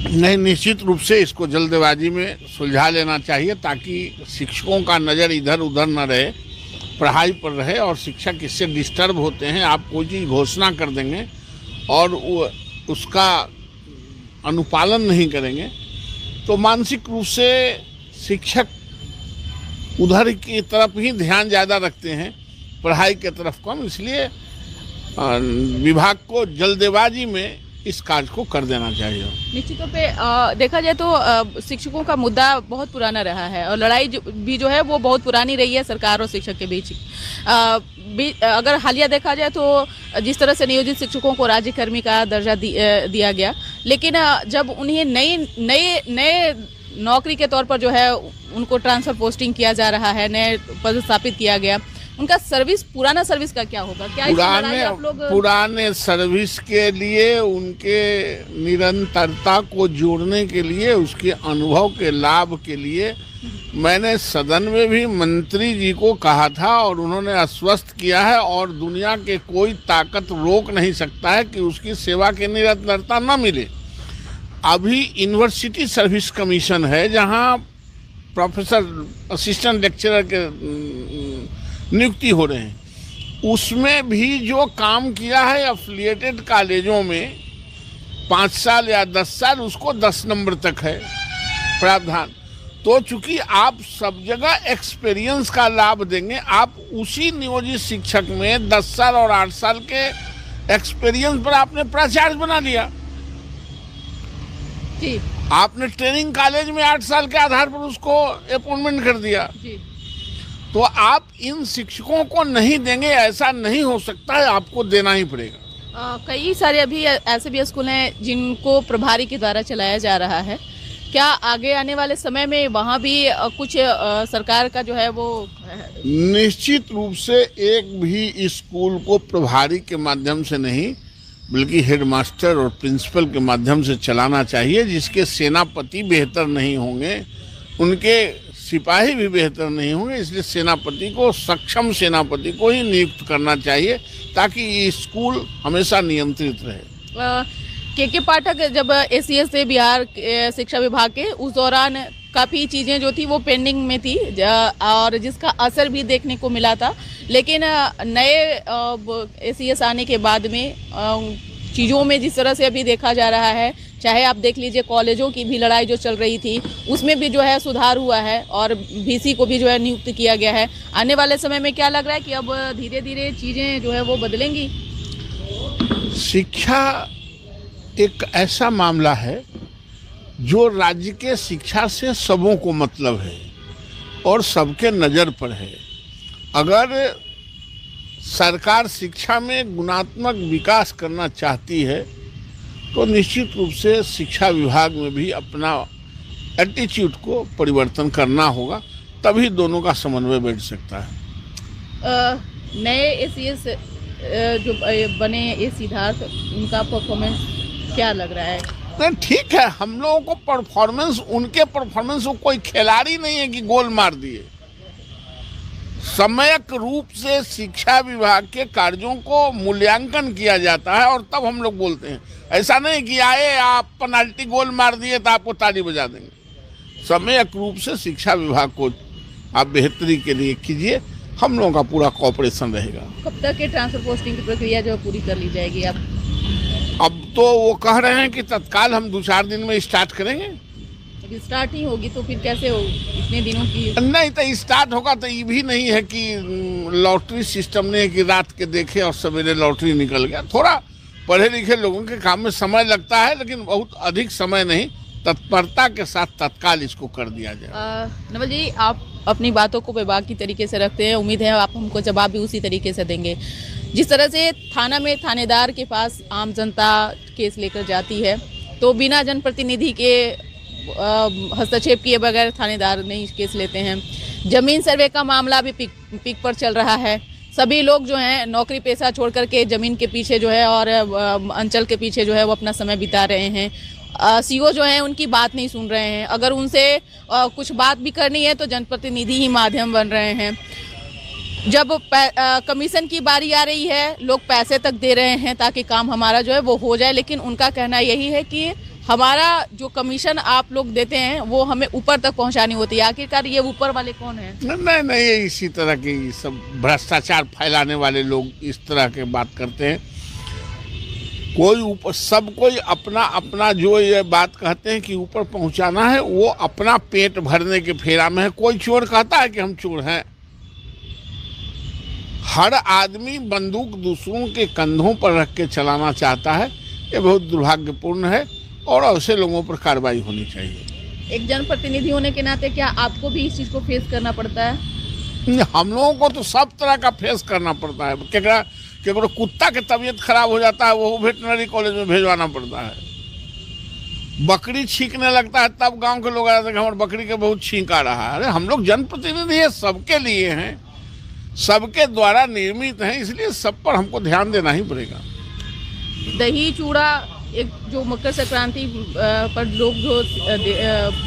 नहीं, निश्चित रूप से इसको जल्दबाजी में सुलझा लेना चाहिए ताकि शिक्षकों का नज़र इधर उधर न रहे, पढ़ाई पर रहे। और शिक्षक इससे डिस्टर्ब होते हैं। आप कोई चीज़ घोषणा कर देंगे और उसका अनुपालन नहीं करेंगे तो मानसिक रूप से शिक्षक उधर की तरफ ही ध्यान ज़्यादा रखते हैं, पढ़ाई की तरफ कम। इसलिए विभाग को जल्दबाजी में इस कार्य को कर देना चाहिए। निश्चित तौर पे देखा जाए तो शिक्षकों का मुद्दा बहुत पुराना रहा है और लड़ाई भी जो है वो बहुत पुरानी रही है सरकार और शिक्षक के बीच। अगर हालिया देखा जाए तो जिस तरह से नियोजित शिक्षकों को राज्य कर्मी का दर्जा दिया गया, लेकिन जब उन्हें नए नौकरी के तौर पर जो है उनको ट्रांसफर पोस्टिंग किया जा रहा है, नए पद स्थापित किया गया, उनका सर्विस, पुराना सर्विस का क्या होगा? क्या पुराने सर्विस के लिए उनके निरंतरता को जोड़ने के लिए, उसके अनुभव के लाभ के लिए मैंने सदन में भी मंत्री जी को कहा था और उन्होंने आश्वस्त किया है और दुनिया के कोई ताकत रोक नहीं सकता है कि उसकी सेवा की निरंतरता न मिले। अभी यूनिवर्सिटी सर्विस कमीशन है जहां प्रोफेसर, असिस्टेंट लेक्चरर के नियुक्ति हो रहे हैं। उसमें भी जो काम किया है एफिलिएटेड कॉलेजों में 5 साल या 10 साल, उसको 10 नंबर तक है प्रावधान। तो चूंकि आप सब जगह एक्सपीरियंस का लाभ देंगे, आप उसी नियोजित शिक्षक में 10 साल और 8 साल के एक्सपीरियंस पर आपने प्राचार्य बना लिया जी। आपने ट्रेनिंग कॉलेज में 8 साल के आधार पर उसको अपॉइंटमेंट कर दिया जी। तो आप इन शिक्षकों को नहीं देंगे, ऐसा नहीं हो सकता है, आपको देना ही पड़ेगा। कई सारे अभी ऐसे भी स्कूल हैं जिनको प्रभारी के द्वारा चलाया जा रहा है। क्या आगे आने वाले समय में वहाँ भी कुछ सरकार का जो है वो निश्चित रूप से एक भी स्कूल को प्रभारी के माध्यम से नहीं बल्कि हेडमास्टर और प्रिंसिपल के माध्यम से चलाना चाहिए। जिसके सेनापति बेहतर नहीं होंगे, उनके सिपाही भी बेहतर नहीं होंगे। इसलिए सेनापति को, सक्षम सेनापति को ही नियुक्त करना चाहिए ताकि ये स्कूल हमेशा नियंत्रित रहे। के पाठक जब एसीएस से बिहार शिक्षा विभाग के, उस दौरान काफ़ी चीज़ें जो थी वो पेंडिंग में थी और जिसका असर भी देखने को मिला था। लेकिन नए एसीएस आने के बाद में चीज़ों में जिस तरह से अभी देखा जा रहा है, चाहे आप देख लीजिए कॉलेजों की भी लड़ाई जो चल रही थी उसमें भी जो है सुधार हुआ है और वीसी को भी जो है नियुक्त किया गया है। आने वाले समय में क्या लग रहा है कि अब धीरे धीरे चीज़ें जो है वो बदलेंगी? शिक्षा एक ऐसा मामला है जो राज्य के शिक्षा से सबों को मतलब है और सबके नज़र पर है। अगर सरकार शिक्षा में गुणात्मक विकास करना चाहती है तो निश्चित रूप से शिक्षा विभाग में भी अपना एटीट्यूड को परिवर्तन करना होगा, तभी दोनों का समन्वय बैठ सकता है। नए एसीएस जो बने ए सिद्धार्थ, उनका परफॉर्मेंस क्या लग रहा है? नहीं, ठीक है, हम लोगों को परफॉर्मेंस, उनके परफॉर्मेंस, वो कोई खिलाड़ी नहीं है कि गोल मार दिए। समयक रूप से शिक्षा विभाग के कार्यों को मूल्यांकन किया जाता है और तब हम लोग बोलते हैं। ऐसा नहीं कि आए आप पेनाल्टी गोल मार दिए तो आपको ताली बजा देंगे। समयक रूप से शिक्षा विभाग को आप बेहतरी के लिए कीजिए, हम लोगों का पूरा कोऑपरेशन रहेगा। कब तक के ट्रांसफर पोस्टिंग की प्रक्रिया जो पूरी कर ली जाएगी? अब तो वो कह रहे हैं कि तत्काल हम 2-4 दिन में स्टार्ट करेंगे। स्टार्ट ही होगी तो फिर कैसे हो इतने दिनों की? नहीं, तो स्टार्ट होगा तो ये भी नहीं है कि लॉटरी सिस्टम नहीं है कि रात के देखे और सवेरे लॉटरी निकल गया। थोड़ा पढ़े लिखे लोगों के काम में समय लगता है, लेकिन बहुत अधिक समय नहीं, तत्परता के साथ तत्काल इसको कर दिया जाए। नवल जी, आप अपनी बातों को विभाग की तरीके से रखते हैं, उम्मीद है आप हमको जवाब भी उसी तरीके से देंगे। जिस तरह से थाना में थानेदार के पास आम जनता केस लेकर जाती है तो बिना जनप्रतिनिधि के हस्तक्षेप किए बगैर थानेदार नहीं केस लेते हैं। जमीन सर्वे का मामला भी पीक पर चल रहा है। सभी लोग जो हैं नौकरी पेशा छोड़ करके ज़मीन के पीछे जो है और अंचल के पीछे जो है वो अपना समय बिता रहे हैं। सीओ जो हैं उनकी बात नहीं सुन रहे हैं। अगर उनसे कुछ बात भी करनी है तो जनप्रतिनिधि ही माध्यम बन रहे हैं। जब कमीशन की बारी आ रही है, लोग पैसे तक दे रहे हैं ताकि काम हमारा जो है वो हो जाए, लेकिन उनका कहना यही है कि हमारा जो कमीशन आप लोग देते हैं वो हमें ऊपर तक पहुंचानी होती है। आखिरकार ये ऊपर वाले कौन हैं? नहीं नहीं, ये इसी तरह की सब भ्रष्टाचार फैलाने वाले लोग इस तरह के बात करते हैं। कोई ऊपर, सब कोई अपना अपना जो ये बात कहते हैं कि ऊपर पहुंचाना है, वो अपना पेट भरने के फेरा में है। कोई चोर कहता है कि हम चोर हैं। हर आदमी बंदूक दूसरों के कंधों पर रख के चलाना चाहता है। ये बहुत दुर्भाग्यपूर्ण है और ऐसे लोगों पर कार्रवाई होनी चाहिए। एक जनप्रतिनिधि होने के नाते क्या आपको भी इस चीज को फेस करना पड़ता है? हम लोगों को तो सब तरह का फेस करना पड़ता है। केकरो कुत्ता के तबीयत खराब हो जाता है, वो वेटनरी कॉलेज में भेजवाना पड़ता है। बकरी छींकने लगता है तब गांव के लोग आ जाते हैं हमारे बकरी के बहुत छींक आ रहा है। अरे हम लोग जनप्रतिनिधि है, सबके लिए हैं, सबके द्वारा निर्मित हैं, इसलिए सब पर हमको ध्यान देना ही पड़ेगा। दही चूड़ा एक जो मकर संक्रांति पर लोग जो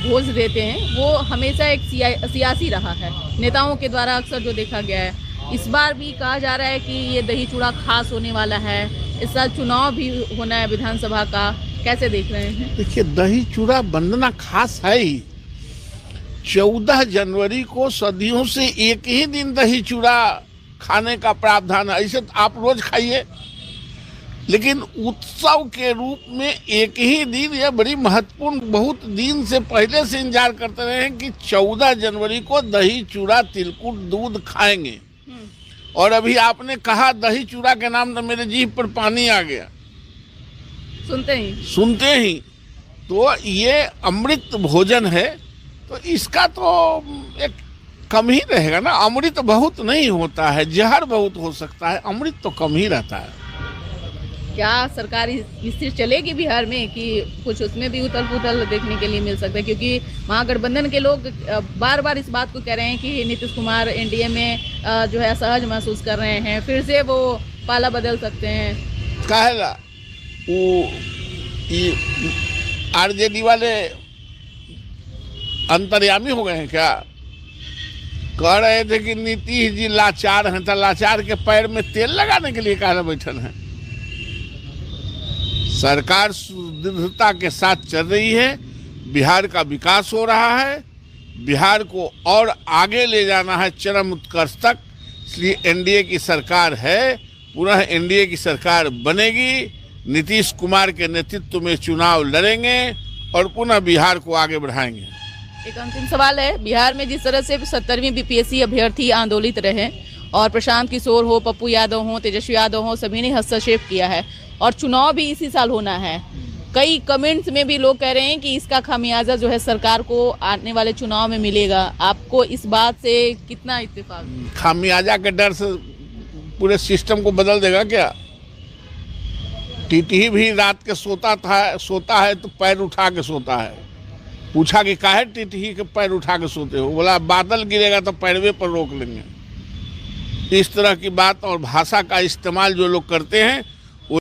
भोज देते हैं वो हमेशा एक सियासी रहा है, नेताओं के द्वारा अक्सर जो देखा गया है। इस बार भी कहा जा रहा है कि ये दही चूड़ा खास होने वाला है। इस साल चुनाव भी होना है विधानसभा का, कैसे देख रहे हैं? देखिए, दही चूड़ा वंदना खास है ही। 14 जनवरी को सदियों से एक ही दिन दही चूड़ा खाने का प्रावधान है। ऐसे आप रोज खाइए, लेकिन उत्सव के रूप में एक ही दिन, यह बड़ी महत्वपूर्ण, बहुत दिन से पहले से इंतजार करते रहे हैं कि 14 जनवरी को दही चूड़ा तिलकुट दूध खाएंगे। और अभी आपने कहा दही चूड़ा के नाम तो मेरे जीभ पर पानी आ गया सुनते ही। तो ये अमृत भोजन है, तो इसका तो एक कम ही रहेगा ना। अमृत बहुत नहीं होता है, जहर बहुत हो सकता है, अमृत तो कम ही रहता है। क्या सरकार इससे चलेगी बिहार में कि कुछ उसमें भी उथल पुथल देखने के लिए मिल सकता है? क्योंकि महागठबंधन के लोग बार बार इस बात को कह रहे हैं कि नीतीश कुमार एनडीए में जो है असहज महसूस कर रहे हैं, फिर से वो पाला बदल सकते हैं। काहेला वो आरजेडी वाले अंतर्यामी हो गए हैं क्या? कह रहे थे कि नीतीश जी लाचार हैं, तो लाचार के पैर में तेल लगाने के लिए काहे बैठल हैं? सरकार सुदृढ़ता के साथ चल रही है, बिहार का विकास हो रहा है, बिहार को और आगे ले जाना है चरम उत्कर्ष तक। इसलिए एनडीए की सरकार है, पुनः एनडीए की सरकार बनेगी। नीतीश कुमार के नेतृत्व में चुनाव लड़ेंगे और पुनः बिहार को आगे बढ़ाएंगे। एक अंतिम सवाल है, बिहार में जिस तरह से 70वीं बीपीएससी अभ्यर्थी आंदोलित रहे और प्रशांत किशोर हो, पप्पू यादव हो, तेजस्वी यादव हो, सभी ने हस्तक्षेप किया है और चुनाव भी इसी साल होना है। कई कमेंट्स में भी लोग कह रहे हैं कि इसका खामियाजा जो है सरकार को आने वाले चुनाव में मिलेगा। आपको इस बात से कितना इत्तेफाक? खामियाजा के डर से पूरे सिस्टम को बदल देगा क्या? टीटी भी रात के सोता है तो पैर उठा के सोता है। पूछा कि काहे टीटी के पैर उठा के सोते हो? बोला बादल गिरेगा तो पैरवे पर रोक लेंगे। इस तरह की बात और भाषा का इस्तेमाल जो लोग करते हैं